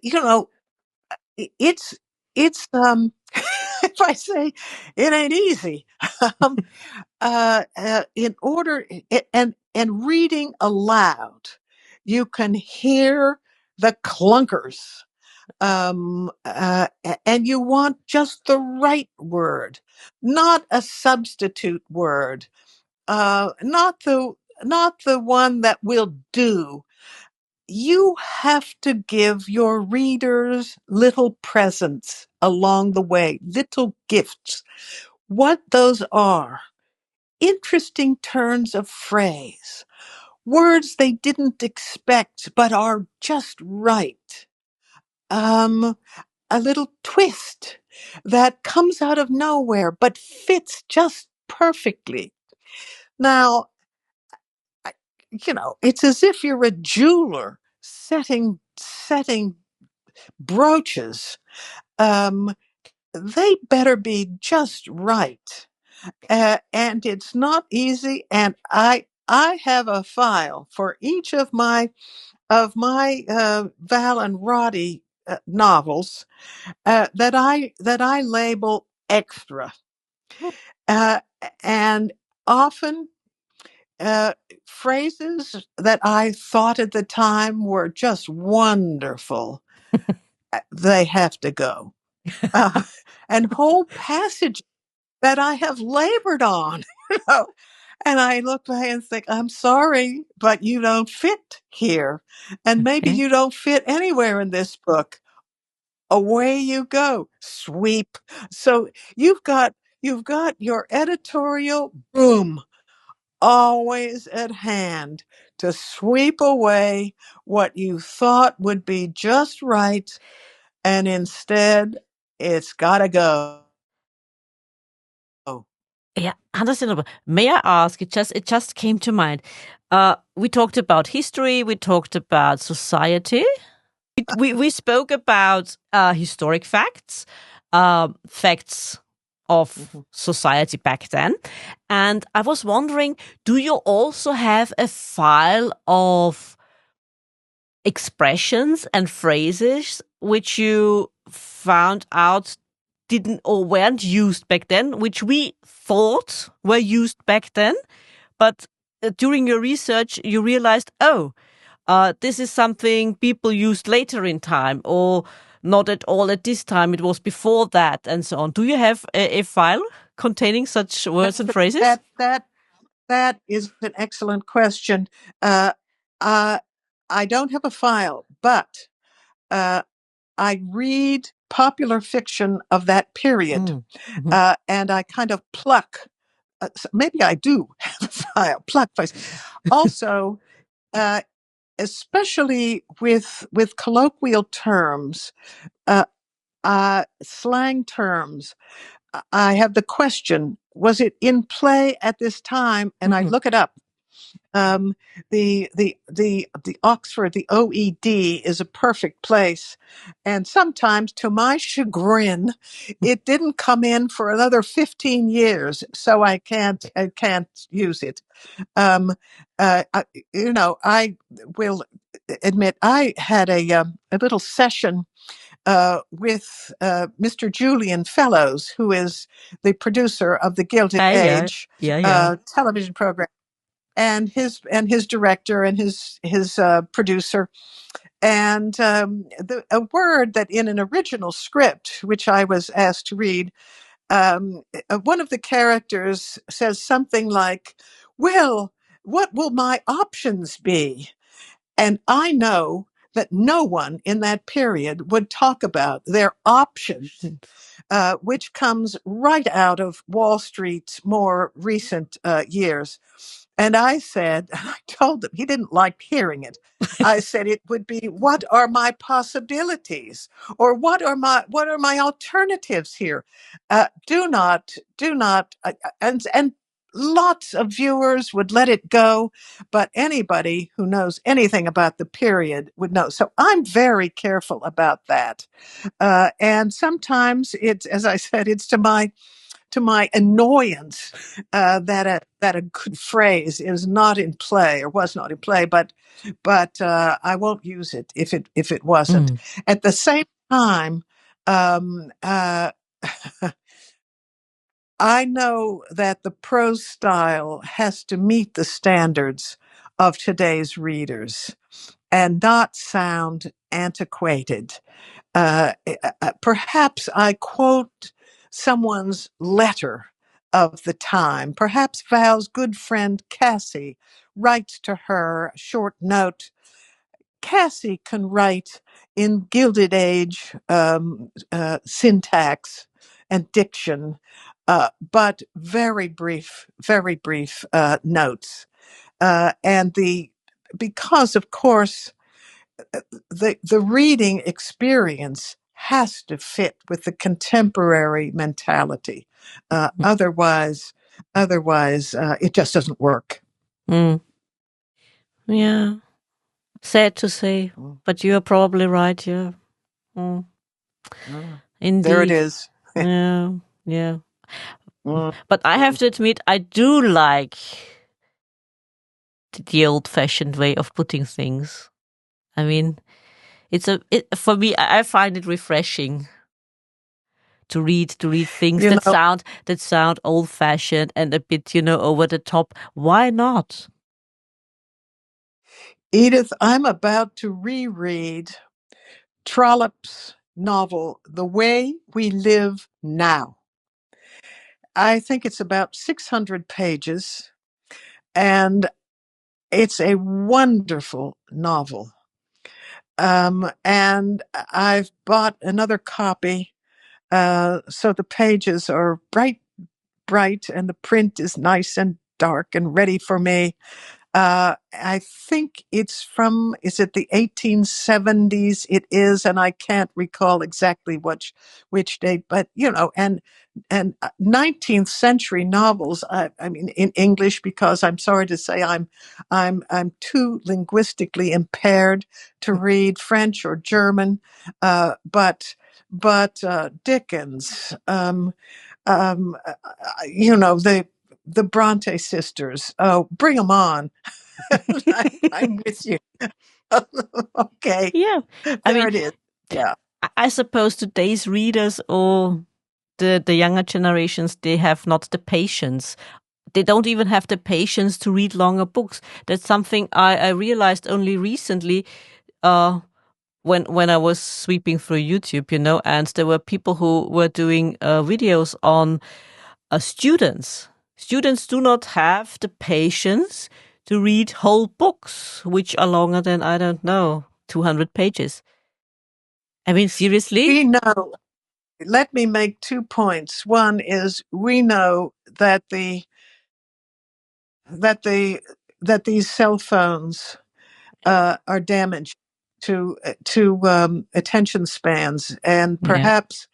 you know, it's if I say it ain't easy, um, in order and reading aloud, you can hear the clunkers, and you want just the right word, not a substitute word, not the one that will do. You have to give your readers little presents along the way, little gifts. What those are: interesting turns of phrase, words they didn't expect but are just right. A little twist that comes out of nowhere but fits just perfectly. Now, it's as if you're a jeweler setting brooches. They better be just right, and it's not easy. And I have a file for each of my Val and Roddy novels that I label extra, uh, and often phrases that I thought at the time were just wonderful, they have to go. And whole passages that I have labored on, you know. And I look back and think, I'm sorry, but you don't fit here. And maybe Okay. you don't fit anywhere in this book. Away you go. Sweep. So you've got your editorial boom always at hand to sweep away what you thought would be just right, and instead it's gotta go. Yeah, understandable. May I ask? It just came to mind. We talked about history. We talked about society. We spoke about historic facts, facts of society back then, and I was wondering, do you also have a file of expressions and phrases which you found out didn't or weren't used back then, which we thought were used back then, but during your research you realized, this is something people used later in time, or not at all at this time, it was before that, and so on. Do you have a file containing such words and phrases? That is an excellent question. I don't have a file, but I read popular fiction of that period, and I kind of pluck. Maybe I do have a file. Pluck. Also, especially with colloquial terms, slang terms. I have the question: was it in play at this time? And I look it up. The Oxford, the OED is a perfect place. And sometimes, to my chagrin, it didn't come in for another 15 years, so I can't use it. I will admit I had a little session with Mr. Julian Fellows, who is the producer of the Gilded Age television program, and his director and his producer. And a word that in an original script, which I was asked to read, one of the characters says something like, "Well, what will my options be?" And I know that no one in that period would talk about their options, which comes right out of Wall Street's more recent years. And I said, and I told him, he didn't like hearing it. I said it would be, what are my possibilities, or what are my alternatives here? Do not, and lots of viewers would let it go, but anybody who knows anything about the period would know. So I'm very careful about that. And sometimes it's, as I said, it's to my annoyance that a good phrase is not in play or was not in play, but I won't use it if it wasn't. At the same time, I know that the prose style has to meet the standards of today's readers and not sound antiquated. Perhaps I quote someone's letter of the time. Perhaps Val's good friend Cassie writes to her a short note. Cassie can write in Gilded Age syntax and diction, but very brief notes. And because, of course, the reading experience has to fit with the contemporary mentality. Otherwise, it just doesn't work. Yeah. Sad to say, but you're probably right. Yeah. Indeed. There it is. Yeah. But I have to admit, I do like the old-fashioned way of putting things. I mean, for me, I find it refreshing to read things You that know, sound old fashioned and a bit, over the top. Why not? Edith, I'm about to reread Trollope's novel, The Way We Live Now. I think it's about 600 pages, and it's a wonderful novel. And I've bought another copy, so the pages are bright, and the print is nice and dark and ready for me. I think is it the 1870s? It is, and I can't recall exactly which date, but and 19th century novels. I mean, in English, because I'm sorry to say I'm too linguistically impaired to read French or German, but Dickens, the Bronte sisters. Oh, bring them on. I'm with you. Okay, Yeah. I there mean, it is. Yeah. I suppose today's readers or the younger generations, they have not the patience. They don't even have the patience to read longer books. That's something I realized only recently, when I was sweeping through YouTube, and there were people who were doing videos on students. Students do not have the patience to read whole books, which are longer than, I don't know, 200 pages. I mean, seriously? We know, let me make 2 points. One is we know that these cell phones are damaged to attention spans, and Yeah. perhaps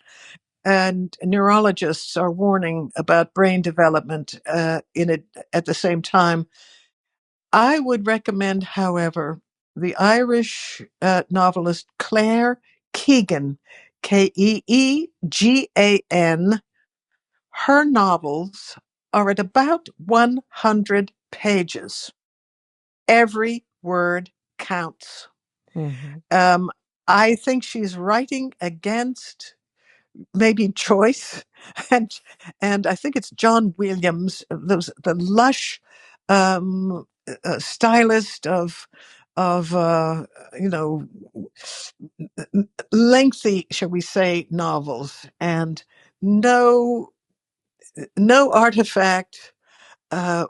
and neurologists are warning about brain development in it at the same time. I would recommend, however, the Irish novelist Claire Keegan, Keegan. Her novels are at about 100 pages. Every word counts. Mm-hmm. Um, I think she's writing against maybe Joyce, and I think it's John Williams, the lush stylist of you know lengthy, shall we say, novels, and no no artifact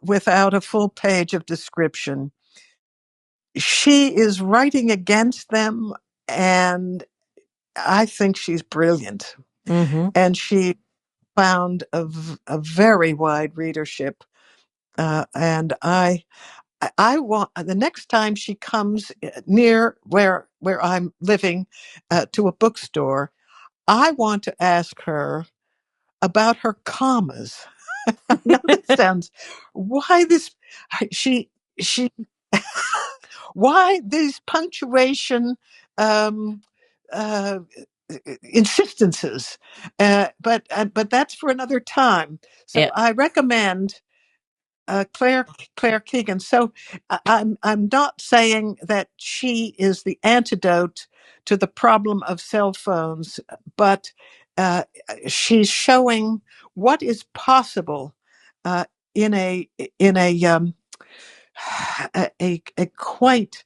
without a full page of description. She is writing against them, and I think she's brilliant. Mm-hmm. And she found a very wide readership. And I want the next time she comes near where I'm living to a bookstore, I want to ask her about her commas. I know that sounds why this she she why these punctuation um, uh, insistences, but that's for another time. So Yeah. I recommend Claire Keegan. So I'm not saying that she is the antidote to the problem of cell phones, but uh, she's showing what is possible uh, in a quite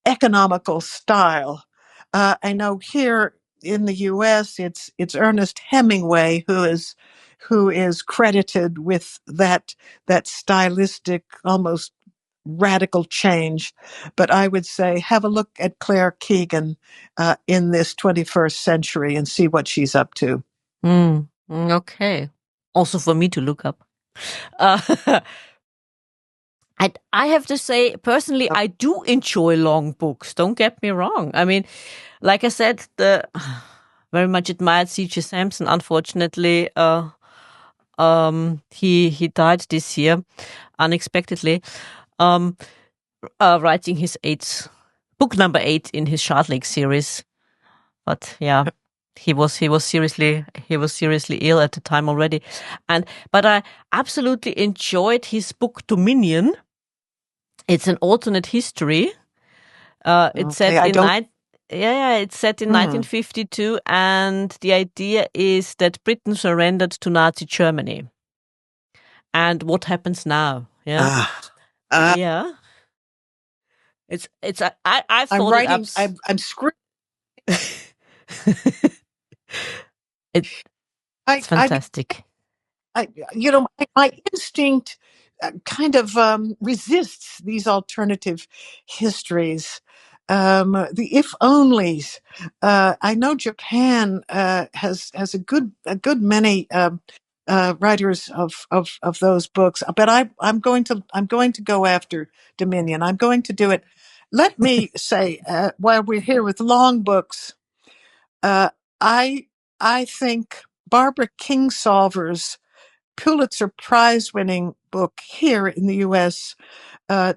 economical style. I know here in the U.S. it's Ernest Hemingway who is credited with that stylistic, almost radical change. But I would say have a look at Claire Keegan in this 21st century and see what she's up to. Okay. Also for me to look up. Uh, I have to say, personally, I do enjoy long books. Don't get me wrong. I mean, like I said, the very much admired C.J. Sampson. Unfortunately, he died this year unexpectedly. Um, writing his book number 8 in his Shardlake series. But yeah, he was seriously ill at the time already, but I absolutely enjoyed his book Dominion. It's an alternate history. It's Okay, set I in don't. Yeah, it's set in 1952, and the idea is that Britain surrendered to Nazi Germany. And what happens now? Yeah, yeah. I I'm thought it up. writing. I'm script. It's I, I, fantastic. my instinct kind of resists these alternative histories. The if onlys. I know Japan has a good many writers of those books, but I'm going to go after Dominion. I'm going to do it. Let me say, while we're here with long books, uh, I I think Barbara Kingsolver's Pulitzer Prize-winning book here in the U.S., uh,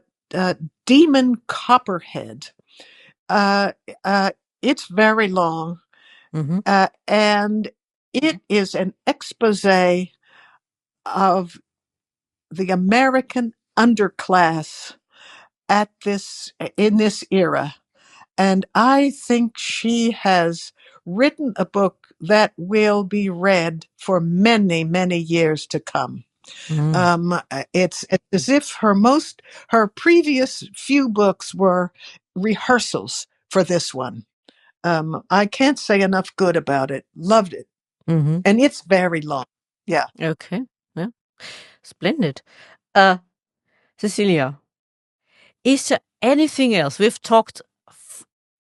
Demon Copperhead. Uh, uh, it's very long, Mm-hmm. and it is an expose of the American underclass in this era. And I think she has written a book that will be read for many, many years to come. It's as if her previous few books were rehearsals for this one. I can't say enough good about it. Loved it. Mm-hmm. And it's very long. Yeah. Okay. Yeah. Splendid. Cecelia, is there anything else? We've talked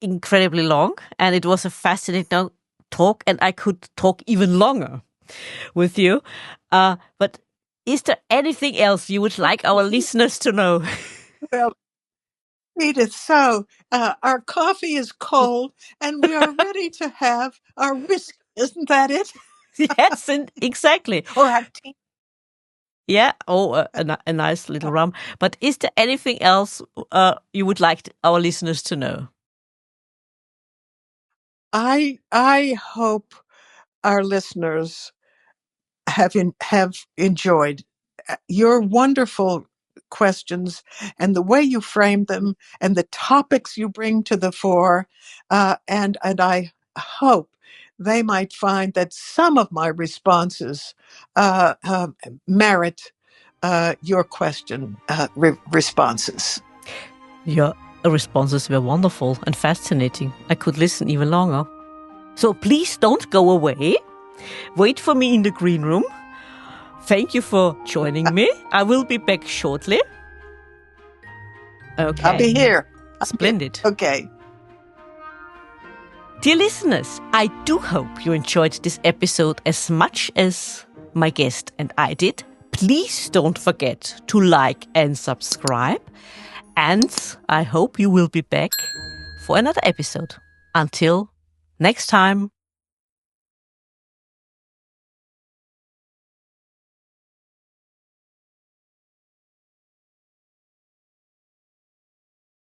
incredibly long, and it was a fascinating talk, and I could talk even longer with you. But is there anything else you would like our listeners to know? Well, Edith, so our coffee is cold and we are ready to have our whiskey. Isn't that it? Yes, and exactly. Or our tea. Yeah. Oh, a nice little rum. But is there anything else you would like our listeners to know? I hope our listeners have enjoyed your wonderful questions and the way you frame them and the topics you bring to the fore, and I hope they might find that some of my responses merit your question responses. Your responses were wonderful and fascinating. I could listen even longer. So please don't go away. Wait for me in the green room. Thank you for joining me. I will be back shortly. Okay. I'll be here. Splendid. Okay. Dear listeners, I do hope you enjoyed this episode as much as my guest and I did. Please don't forget to like and subscribe. And I hope you will be back for another episode. Until next time.